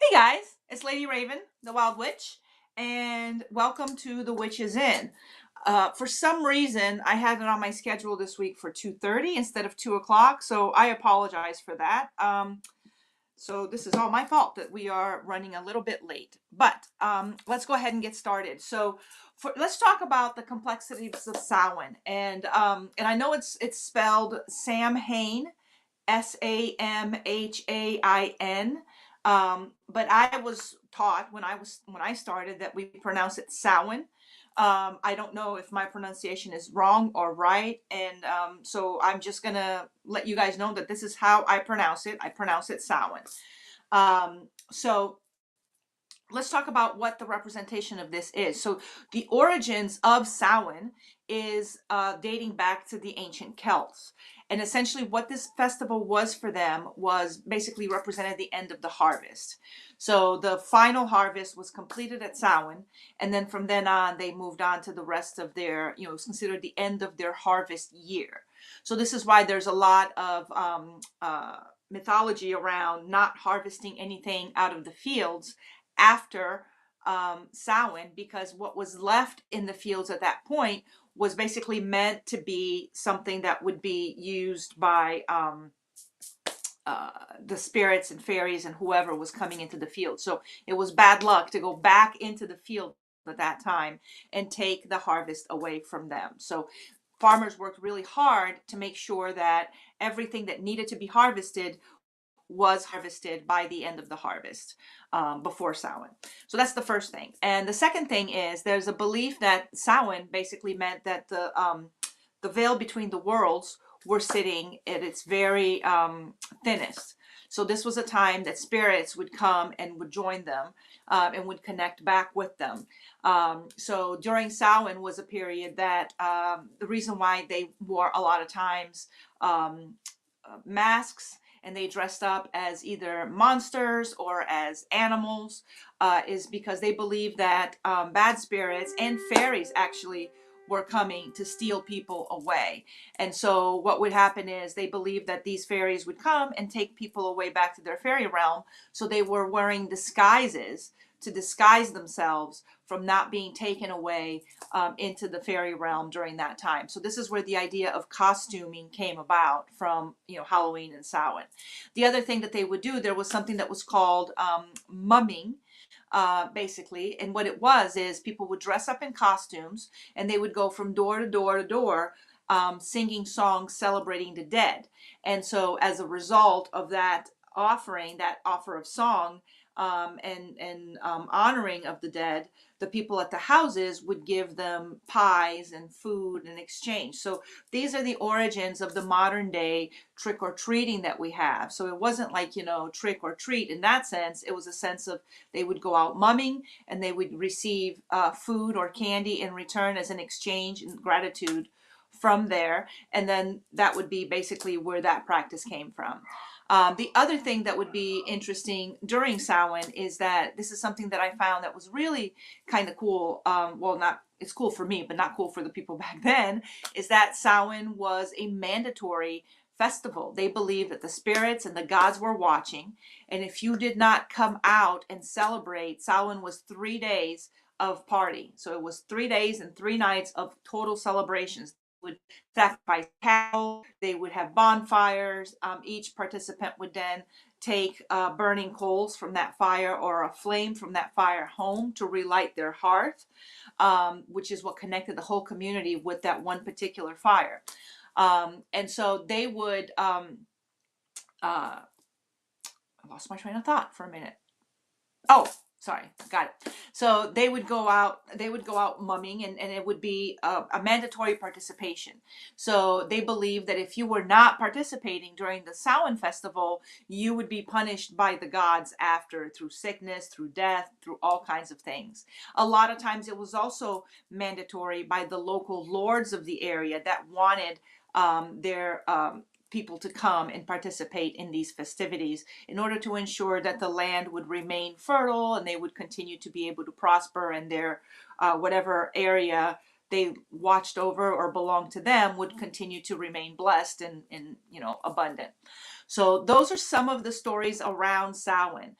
Hey guys, it's Lady Raven, the Wild Witch, and welcome to The Witch's Inn. For some reason, I had it on my schedule this week for 2:30 instead of 2 o'clock, so I apologize for that. So this is all my fault that we are running a little bit late. But let's go ahead and get started. So let's talk about the complexities of Samhain, and I know it's spelled Samhain, Samhain. But I was taught when I started that we pronounce it Samhain. I don't know if my pronunciation is wrong or right, and so I'm just gonna let you guys know that this is how I pronounce it. I pronounce it Samhain. So let's talk about what the representation of this is. So the origins of Samhain is dating back to the ancient Celts. And essentially what this festival was for them was basically represented the end of the harvest. So the final harvest was completed at Samhain, and then from then on they moved on to the rest of their, it was considered the end of their harvest year. So this is why there's a lot of mythology around not harvesting anything out of the fields after Samhain, because what was left in the fields at that point was basically meant to be something that would be used by the spirits and fairies and whoever was coming into the field. So it was bad luck to go back into the field at that time and take the harvest away from them. So farmers worked really hard to make sure that everything that needed to be harvested was harvested by the end of the harvest, before Samhain. So that's the first thing. And the second thing is there's a belief that Samhain basically meant that the veil between the worlds were sitting at its very thinnest. So this was a time that spirits would come and would join them, and would connect back with them. So during Samhain was a period that the reason why they wore a lot of times masks, and they dressed up as either monsters or as animals, is because they believed that bad spirits and fairies actually were coming to steal people away. And so what would happen is they believed that these fairies would come and take people away back to their fairy realm. So they were wearing disguises to disguise themselves from not being taken away into the fairy realm during that time. So this is where the idea of costuming came about from, Halloween and Samhain. The other thing that they would do, there was something that was called mumming, basically. And what it was is people would dress up in costumes and they would go from door to door to door, singing songs celebrating the dead. And so as a result of that offering, that offer of song, and honoring of the dead, the people at the houses would give them pies and food in exchange. So these are the origins of the modern day trick or treating that we have. So it wasn't like, trick or treat in that sense. It was a sense of they would go out mumming and they would receive food or candy in return as an exchange and gratitude from there. And then that would be basically where that practice came from. The other thing that would be interesting during Samhain is that this is something that I found that was really kind of cool. Well, not it's cool for me, but not cool for the people back then, is that Samhain was a mandatory festival. They believed that the spirits and the gods were watching, and if you did not come out and celebrate, Samhain was 3 days of party. So it was 3 days and 3 nights of total celebrations. Would sacrifice cattle, they would have bonfires. Each participant would then take burning coals from that fire or a flame from that fire home to relight their hearth, which is what connected the whole community with that one particular fire. And so they would, I lost my train of thought for a minute. Oh, sorry, got it. So they would go out mumming, and it would be a mandatory participation. So they believed that if you were not participating during the Samhain festival, you would be punished by the gods after, through sickness, through death, through all kinds of things. A lot of times it was also mandatory by the local lords of the area that wanted their people to come and participate in these festivities in order to ensure that the land would remain fertile and they would continue to be able to prosper in their whatever area they watched over or belonged to them would continue to remain blessed and abundant. So those are some of the stories around Samhain.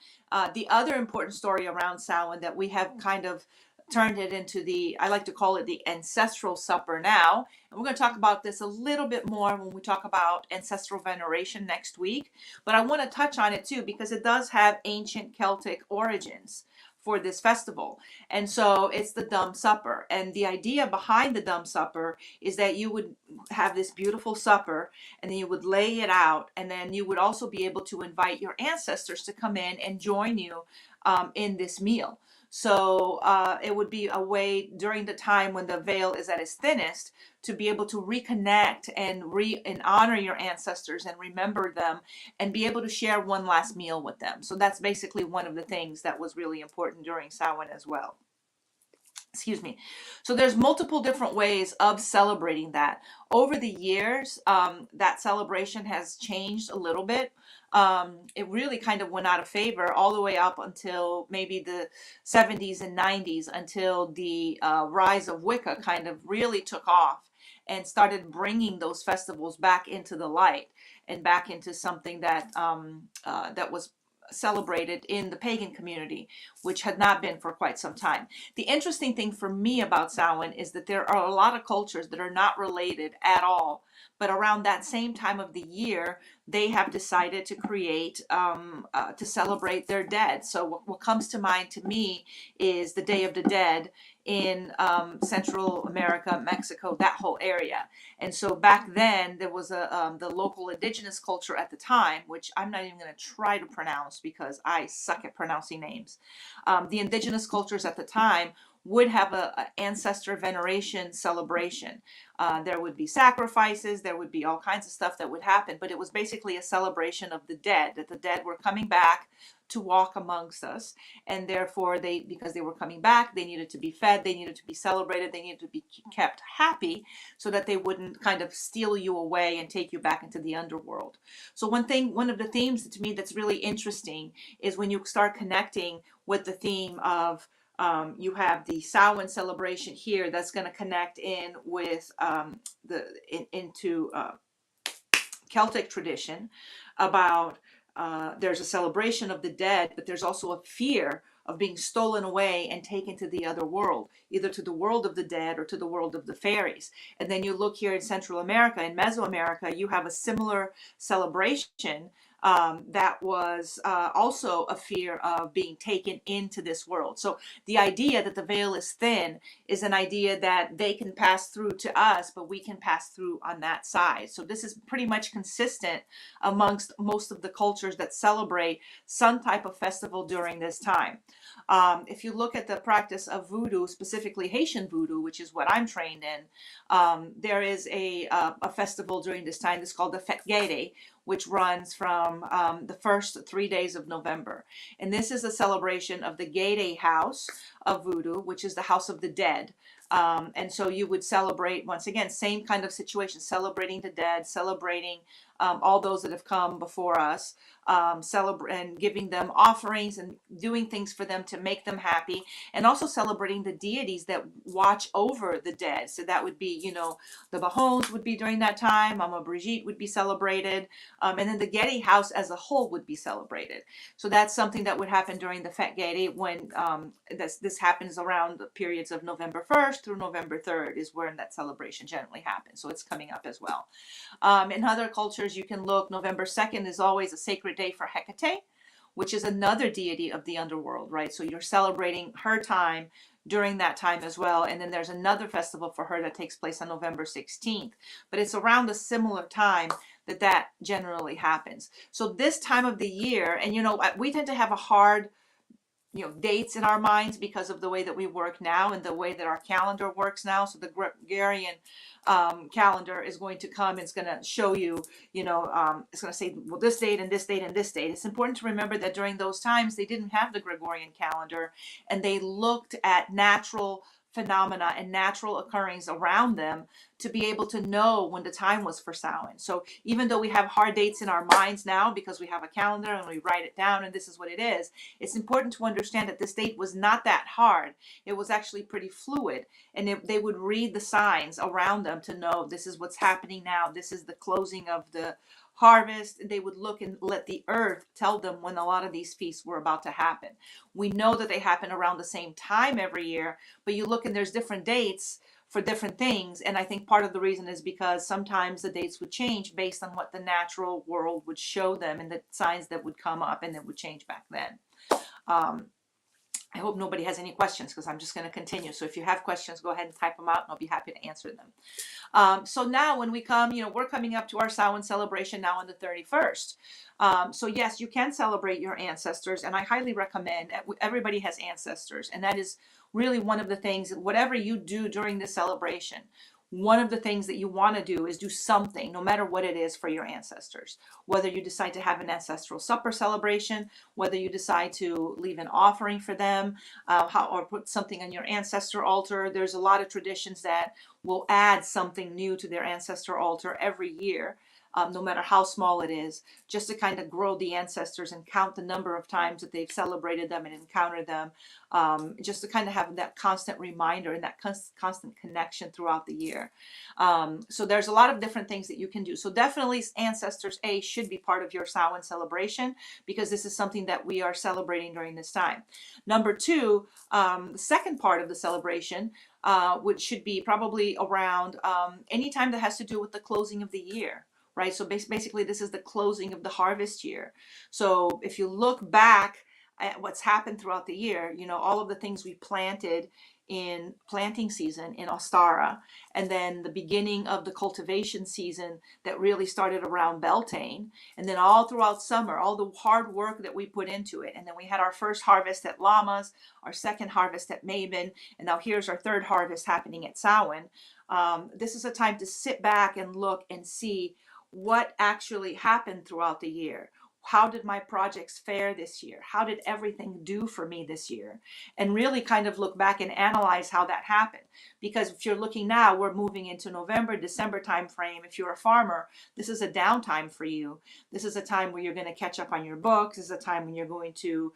The other important story around Samhain that we have kind of turned it into I like to call it the ancestral supper now. And we're going to talk about this a little bit more when we talk about ancestral veneration next week. But I want to touch on it too, because it does have ancient Celtic origins for this festival. And so it's the Dumb Supper. And the idea behind the Dumb Supper is that you would have this beautiful supper, and then you would lay it out, and then you would also be able to invite your ancestors to come in and join you in this meal. So it would be a way during the time when the veil is at its thinnest to be able to reconnect and honor your ancestors and remember them and be able to share one last meal with them. So that's basically one of the things that was really important during Samhain as well. Excuse me. So there's multiple different ways of celebrating that. Over the years, that celebration has changed a little bit. It really kind of went out of favor all the way up until maybe the 70s and 90s, until the rise of Wicca kind of really took off and started bringing those festivals back into the light and back into something that that was celebrated in the pagan community, which had not been for quite some time. The interesting thing for me about Samhain is that there are a lot of cultures that are not related at all, but around that same time of the year, they have decided to create, to celebrate their dead. So what comes to mind to me is the Day of the Dead in Central America, Mexico, that whole area. And so back then there was the local indigenous culture at the time, which I'm not even going to try to pronounce because I suck at pronouncing names. The indigenous cultures at the time would have a ancestor veneration celebration. There would be sacrifices, there would be all kinds of stuff that would happen, but it was basically a celebration of the dead, that the dead were coming back to walk amongst us, and therefore because they were coming back, they needed to be fed, they needed to be celebrated, they needed to be kept happy so that they wouldn't kind of steal you away and take you back into the underworld. So one of the themes to me that's really interesting is when you start connecting with the theme of you have the Samhain celebration here that's going to connect in with into Celtic tradition about there's a celebration of the dead, but there's also a fear of being stolen away and taken to the other world, either to the world of the dead or to the world of the fairies. And then you look here in Central America, in Mesoamerica, you have a similar celebration that was also a fear of being taken into this world. So the idea that the veil is thin is an idea that they can pass through to us, but we can pass through on that side. So this is pretty much consistent amongst most of the cultures that celebrate some type of festival during this time. If you look at the practice of voodoo, specifically Haitian voodoo, which is what I'm trained in, there is a festival during this time that's called the Fête Gaîté, which runs from the first 3 days of November. And this is a celebration of the Gaîté house of voodoo, which is the house of the dead. And so you would celebrate, once again, same kind of situation, celebrating the dead, celebrating all those that have come before us, and giving them offerings and doing things for them to make them happy, and also celebrating the deities that watch over the dead. So that would be, the Bahons would be during that time, Mama Brigitte would be celebrated, and then the Gaîté house as a whole would be celebrated. So that's something that would happen during the Fête Gaîté when this happens around the periods of November 1st through November 3rd is when that celebration generally happens. So it's coming up as well. In other cultures, you can look, November 2nd is always a sacred day for Hecate, which is another deity of the underworld, right? So you're celebrating her time during that time as well. And then there's another festival for her that takes place on November 16th. But it's around a similar time that generally happens. So this time of the year, and we tend to have a hard dates in our minds because of the way that we work now and the way that our calendar works now. So the Gregorian calendar is going to come, it's going to show you, it's going to say, well, this date and this date and this date. It's important to remember that during those times, they didn't have the Gregorian calendar, and they looked at natural phenomena and natural occurrings around them to be able to know when the time was for Samhain. So even though we have hard dates in our minds now because we have a calendar and we write it down and this is what it is, it's important to understand that this date was not that hard. It was actually pretty fluid, and they would read the signs around them to know this is what's happening now. This is the closing of the harvest. They would look and let the earth tell them when a lot of these feasts were about to happen. We know that they happen around the same time every year, but you look and there's different dates for different things. And I think part of the reason is because sometimes the dates would change based on what the natural world would show them and the signs that would come up, and it would change back then. I hope nobody has any questions because I'm just going to continue. So if you have questions, go ahead and type them out and I'll be happy to answer them. So now when we come, we're coming up to our Samhain celebration now on the 31st. So yes, you can celebrate your ancestors, and I highly recommend, everybody has ancestors, and that is really one of the things, whatever you do during the celebration, one of the things that you want to do is do something, no matter what it is, for your ancestors. Whether you decide to have an ancestral supper celebration, whether you decide to leave an offering for them, or put something on your ancestor altar. There's a lot of traditions that will add something new to their ancestor altar every year. No matter how small it is, just to kind of grow the ancestors and count the number of times that they've celebrated them and encountered them, just to kind of have that constant reminder and that constant connection throughout the year. So there's a lot of different things that you can do. So definitely ancestors should be part of your Samhain celebration, because this is something that we are celebrating during this time. Number two, the second part of the celebration, which should be probably around any time that has to do with the closing of the year. Right, so basically this is the closing of the harvest year. So if you look back at what's happened throughout the year, all of the things we planted in planting season in Ostara, and then the beginning of the cultivation season that really started around Beltane, and then all throughout summer, all the hard work that we put into it. And then we had our first harvest at Lamas, our second harvest at Mabon, and now here's our third harvest happening at Samhain. This is a time to sit back and look and see what actually happened throughout the year. How did my projects fare this year? How did everything do for me this year? And really kind of look back and analyze how that happened. Because if you're looking now, we're moving into November, December timeframe. If you're a farmer, this is a downtime for you. This is a time where you're going to catch up on your books. This is a time when you're going to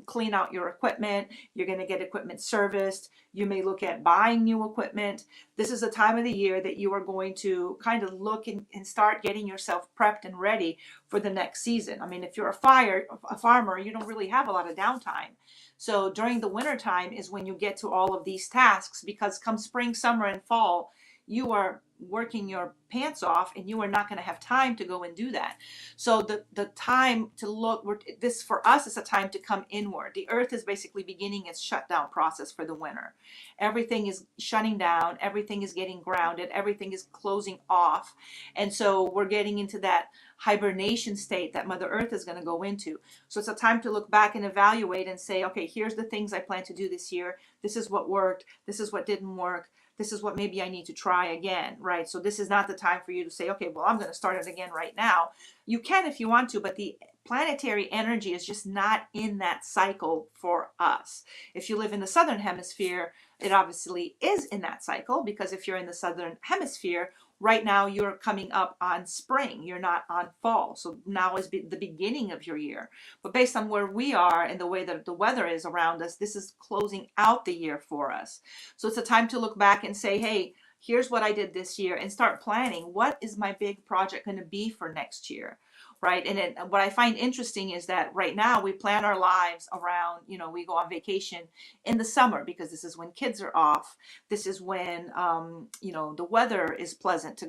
clean out your equipment. You're going to get equipment serviced. You may look at buying new equipment. This is a time of the year that you are going to kind of look and start getting yourself prepped and ready for the next season. I mean, if you're a farmer, you don't really have a lot of downtime. So during the winter time is when you get to all of these tasks, because come spring, summer, and fall, you are working your pants off and you are not going to have time to go and do that. So the time to look, this for us is a time to come inward. The earth is basically beginning its shutdown process for the winter. Everything is shutting down, everything is getting grounded, everything is closing off. And so we're getting into that hibernation state that Mother Earth is going to go into. So it's a time to look back and evaluate and say, okay, here's the things I plan to do this year. This is what worked. This is what didn't work. This is what maybe I need to try again, right? So this is not the time for you to say, okay, well, I'm going to start it again right now. You can if you want to, but the planetary energy is just not in that cycle for us. If you live in the southern hemisphere, it obviously is in that cycle, because if you're in the southern hemisphere, right now you're coming up on spring, you're not on fall. So now is the beginning of your year. But based on where we are and the way that the weather is around us, this is closing out the year for us. So it's a time to look back and say, hey, here's what I did this year, and start planning. What is my big project going to be for next year? Right. And what I find interesting is that right now we plan our lives around, we go on vacation in the summer because this is when kids are off. This is when, the weather is pleasant to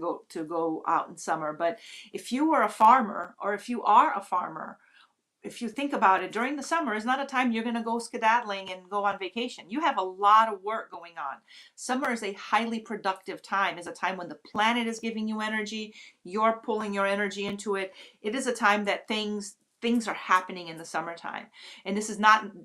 go out in summer. But if you were a farmer, or if you are a farmer, if you think about it, during the summer is not a time you're going to go skedaddling and go on vacation. You have a lot of work going on. Summer is a highly productive time. It's a time when the planet is giving you energy. You're pulling your energy into it. It is a time that things are happening in the summertime. And this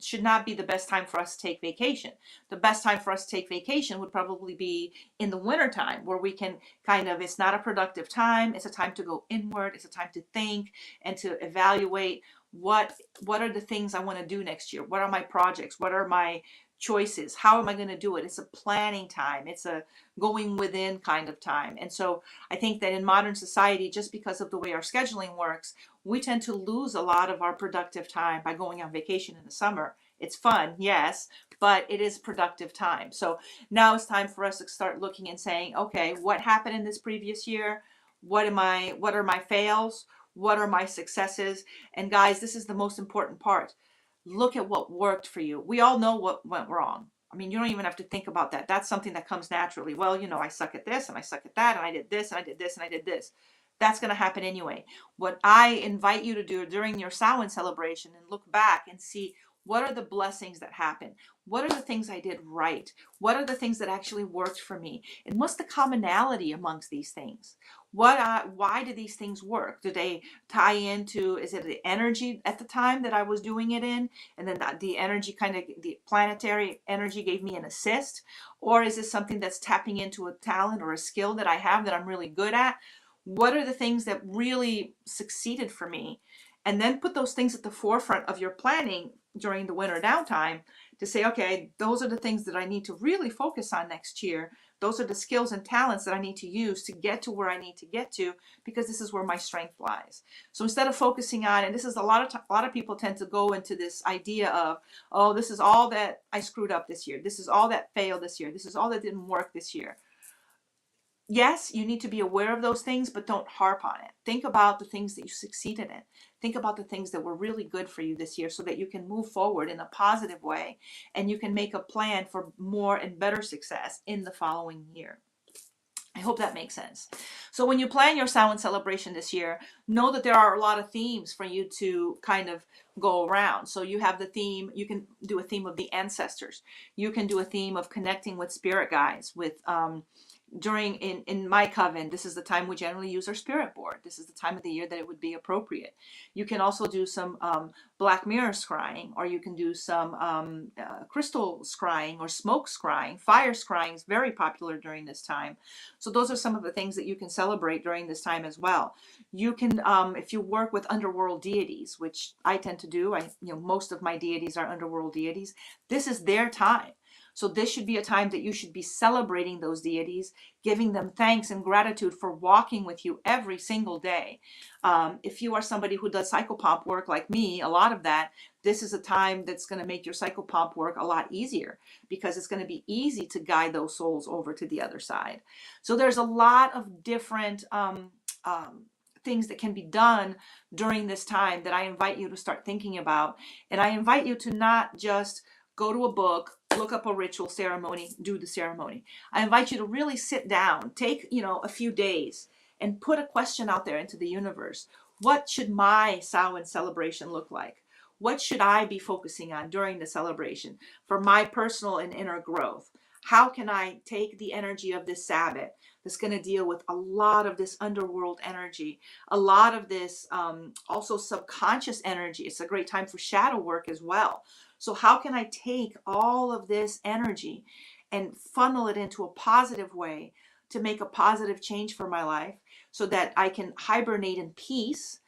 should not be the best time for us to take vacation. The best time for us to take vacation would probably be in the wintertime, where we can it's not a productive time. It's a time to go inward. It's a time to think and to evaluate what are the things I want to do next year? What are my projects? What are my choices. How am I going to do it? It's a planning time. It's a going within kind of time. And so I think that in modern society, just because of the way our scheduling works, we tend to lose a lot of our productive time by going on vacation in the summer. It's fun, yes, but it is productive time. So now it's time for us to start looking and saying, okay, what happened in this previous year? What are my fails? What are my successes? And guys, this is the most important part. Look at what worked for you. We all know what went wrong. I mean, you don't even have to think about that. That's something that comes naturally. Well, I suck at this and I suck at that and I did this and I did this and I did this. That's going to happen anyway. What I invite you to do during your Samhain celebration and look back and see, what are the blessings that happened? What are the things I did right? What are the things that actually worked for me? And what's the commonality amongst these things? Why do these things work? Do they tie into, is it the energy at the time that I was doing it in? And then the energy the planetary energy gave me an assist? Or is this something that's tapping into a talent or a skill that I have that I'm really good at? What are the things that really succeeded for me? And then put those things at the forefront of your planning during the winter downtime to say, okay, those are the things that I need to really focus on next year. Those are the skills and talents that I need to use to get to where I need to get to, because this is where my strength lies. So instead of focusing on, and this is a lot of people tend to go into this idea of, oh, this is all that I screwed up this year. This is all that failed this year. This is all that didn't work this year. Yes, you need to be aware of those things, but don't harp on it. Think about the things that you succeeded in. Think about the things that were really good for you this year so that you can move forward in a positive way and you can make a plan for more and better success in the following year. I hope that makes sense. So when you plan your Samhain celebration this year, know that there are a lot of themes for you to kind of go around. So you have the theme, you can do a theme of the ancestors. You can do a theme of connecting with spirit guides, with in my coven, this is the time we generally use our spirit board. This is the time of the year that it would be appropriate. You can also do some black mirror scrying, or you can do some crystal scrying or smoke scrying. Fire scrying is very popular during this time. So those are some of the things that you can celebrate during this time as well. You can, if you work with underworld deities, which I tend to do, most of my deities are underworld deities. This is their time. So this should be a time that you should be celebrating those deities, giving them thanks and gratitude for walking with you every single day. If you are somebody who does psychopomp work like me, a lot of that, this is a time that's going to make your psychopomp work a lot easier, because it's going to be easy to guide those souls over to the other side. So there's a lot of different things that can be done during this time that I invite you to start thinking about. And I invite you to not just go to a book, look up a ritual ceremony, do the ceremony. I invite you to really sit down, take, a few days and put a question out there into the universe. What should my Samhain celebration look like? What should I be focusing on during the celebration for my personal and inner growth? How can I take the energy of this Sabbat that's going to deal with a lot of this underworld energy, a lot of this also subconscious energy? It's a great time for shadow work as well. So how can I take all of this energy and funnel it into a positive way to make a positive change for my life so that I can hibernate in peace,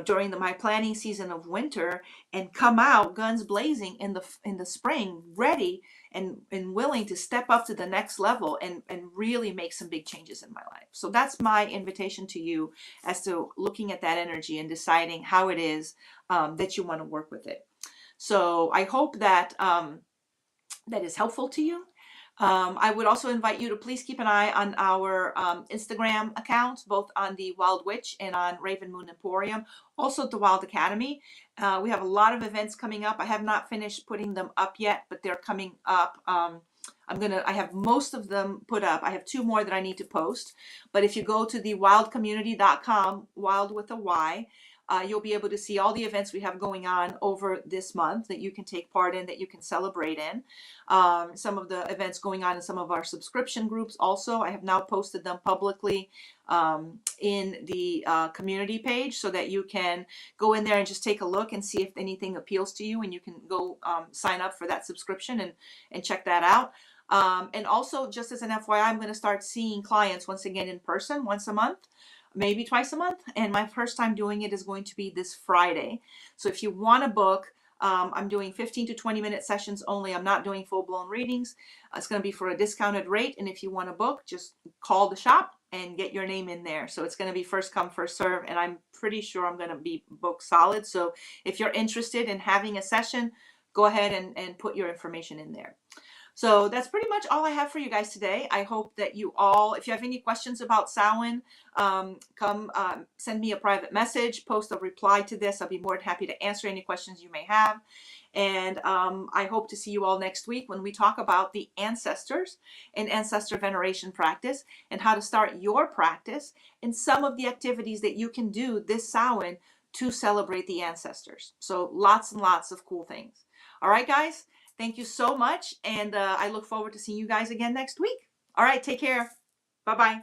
during my planning season of winter, and come out guns blazing in the spring, ready and willing to step up to the next level and really make some big changes in my life. So that's my invitation to you as to looking at that energy and deciding how it is that you want to work with it. So I hope that that is helpful to you. I would also invite you to please keep an eye on our Instagram accounts, both on the Wild Witch and on Raven Moon Emporium, also at the Wild Academy. We have a lot of events coming up. I have not finished putting them up yet, but they're coming up. I have most of them put up. I have 2 more that I need to post. But if you go to the wildcommunity.com, wild with a Y, you'll be able to see all the events we have going on over this month that you can take part in, that you can celebrate in. Some of the events going on in some of our subscription groups also. I have now posted them publicly in the community page so that you can go in there and just take a look and see if anything appeals to you, and you can go sign up for that subscription and check that out. And also, just as an FYI, I'm going to start seeing clients once again in person once a month, maybe twice a month. And my first time doing it is going to be this Friday. So if you want to book I'm doing 15 to 20-minute sessions only. I'm not doing full-blown readings. It's going to be for a discounted rate. And if you want to book, just call the shop and get your name in there. So it's going to be first come, first serve. And I'm pretty sure I'm going to be booked solid. So if you're interested in having a session, go ahead and put your information in there. So that's pretty much all I have for you guys today. I hope that you all, if you have any questions about Samhain, come send me a private message, post a reply to this. I'll be more than happy to answer any questions you may have. And I hope to see you all next week when we talk about the ancestors and ancestor veneration practice and how to start your practice and some of the activities that you can do this Samhain to celebrate the ancestors. So lots and lots of cool things. All right, guys. Thank you so much, and I look forward to seeing you guys again next week. All right, take care. Bye-bye.